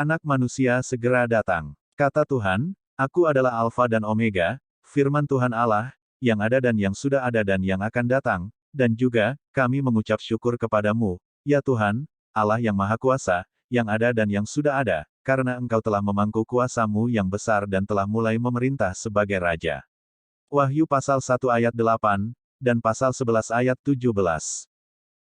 Anak manusia segera datang. Kata Tuhan, Aku adalah Alfa dan Omega, firman Tuhan Allah, yang ada dan yang sudah ada dan yang akan datang, dan juga, kami mengucap syukur kepadamu, ya Tuhan, Allah yang Maha Kuasa, yang ada dan yang sudah ada, karena Engkau telah memangku kuasa-Mu yang besar dan telah mulai memerintah sebagai Raja. Wahyu pasal 1 ayat 8, dan pasal 11 ayat 17.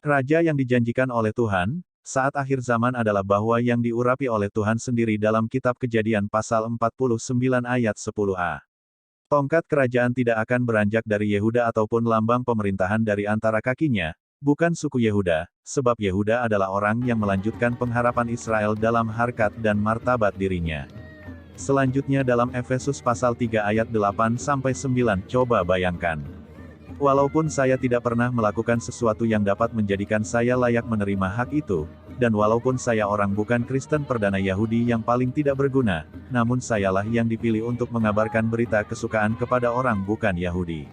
Raja yang dijanjikan oleh Tuhan, saat akhir zaman adalah bahwa yang diurapi oleh Tuhan sendiri dalam kitab Kejadian pasal 49 ayat 10a. Tongkat kerajaan tidak akan beranjak dari Yehuda ataupun lambang pemerintahan dari antara kakinya, bukan suku Yehuda, sebab Yehuda adalah orang yang melanjutkan pengharapan Israel dalam harkat dan martabat dirinya. Selanjutnya dalam Efesus pasal 3 ayat 8-9, coba bayangkan. Walaupun saya tidak pernah melakukan sesuatu yang dapat menjadikan saya layak menerima hak itu, dan walaupun saya orang bukan Kristen perdana Yahudi yang paling tidak berguna, namun sayalah yang dipilih untuk mengabarkan berita kesukaan kepada orang bukan Yahudi.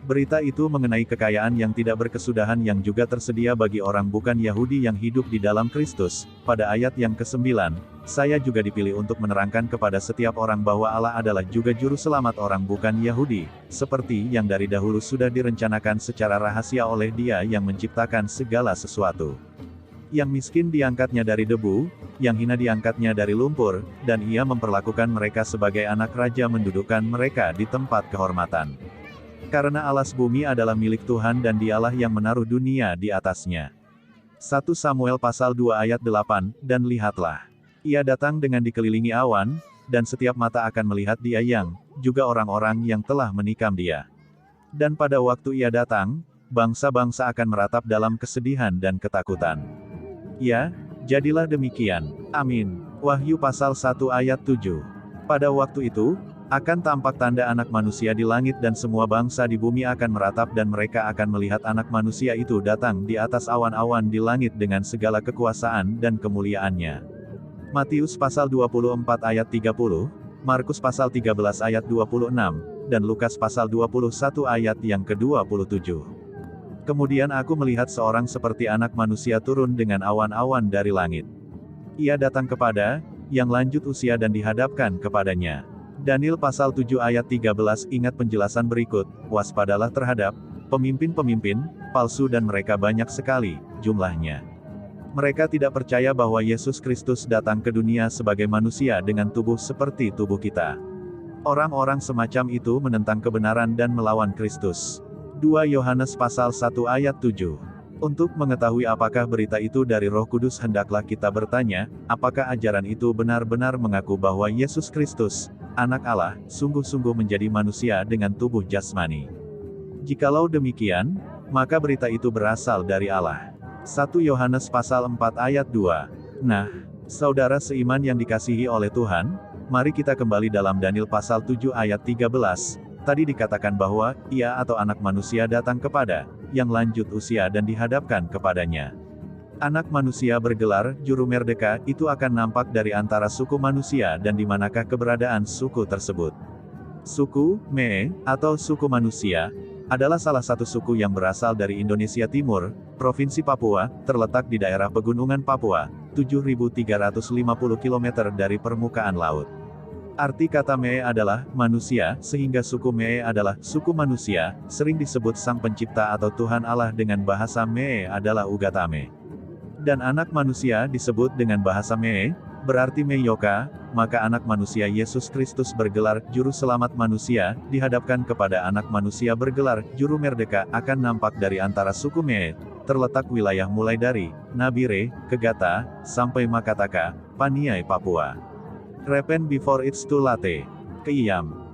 Berita itu mengenai kekayaan yang tidak berkesudahan yang juga tersedia bagi orang bukan Yahudi yang hidup di dalam Kristus. Pada ayat yang ke-9, saya juga dipilih untuk menerangkan kepada setiap orang bahwa Allah adalah juga juru selamat orang bukan Yahudi, seperti yang dari dahulu sudah direncanakan secara rahasia oleh Dia yang menciptakan segala sesuatu. Yang miskin diangkatnya dari debu, yang hina diangkatnya dari lumpur, dan Ia memperlakukan mereka sebagai anak raja mendudukkan mereka di tempat kehormatan. Karena alas bumi adalah milik Tuhan dan Dialah yang menaruh dunia di atasnya. 1 Samuel pasal 2 ayat 8, dan lihatlah. Ia datang dengan dikelilingi awan, dan setiap mata akan melihat Dia yang, juga orang-orang yang telah menikam Dia. Dan pada waktu Ia datang, bangsa-bangsa akan meratap dalam kesedihan dan ketakutan. Ya, jadilah demikian. Amin. Wahyu pasal 1 ayat 7. Pada waktu itu, akan tampak tanda anak manusia di langit dan semua bangsa di bumi akan meratap dan mereka akan melihat anak manusia itu datang di atas awan-awan di langit dengan segala kekuasaan dan kemuliaannya. Matius pasal 24 ayat 30, Markus pasal 13 ayat 26, dan Lukas pasal 21 ayat yang ke-27. Kemudian aku melihat seorang seperti anak manusia turun dengan awan-awan dari langit. Ia datang kepada yang lanjut usia dan dihadapkan kepadanya. Daniel pasal 7 ayat 13 ingat penjelasan berikut, waspadalah terhadap pemimpin-pemimpin palsu dan mereka banyak sekali jumlahnya. Mereka tidak percaya bahwa Yesus Kristus datang ke dunia sebagai manusia dengan tubuh seperti tubuh kita. Orang-orang semacam itu menentang kebenaran dan melawan Kristus. 2 Yohanes pasal 1 ayat 7. Untuk mengetahui apakah berita itu dari Roh Kudus hendaklah kita bertanya, apakah ajaran itu benar-benar mengaku bahwa Yesus Kristus, Anak Allah, sungguh-sungguh menjadi manusia dengan tubuh jasmani. Jikalau demikian, maka berita itu berasal dari Allah. 1 Yohanes pasal 4 ayat 2. Nah, saudara seiman yang dikasihi oleh Tuhan, mari kita kembali dalam Daniel pasal 7 ayat 13. Tadi dikatakan bahwa, ia atau anak manusia datang kepada, yang lanjut usia dan dihadapkan kepadanya. Anak manusia bergelar, juru merdeka, itu akan nampak dari antara suku manusia dan di manakah keberadaan suku tersebut. Suku, Mee, atau suku manusia, adalah salah satu suku yang berasal dari Indonesia Timur, Provinsi Papua, terletak di daerah pegunungan Papua, 7.350 km dari permukaan laut. Arti kata Mee adalah manusia, sehingga suku Mee adalah suku manusia, sering disebut Sang Pencipta atau Tuhan Allah dengan bahasa Mee adalah Ugatame. Dan anak manusia disebut dengan bahasa Mee, berarti Meyoka, maka anak manusia Yesus Kristus bergelar Juru Selamat Manusia, dihadapkan kepada anak manusia bergelar Juru Merdeka, akan nampak dari antara suku Mee, terletak wilayah mulai dari Nabire, Kegata, sampai Makataka, Paniai, Papua. Repent before it's too late. Keiyam.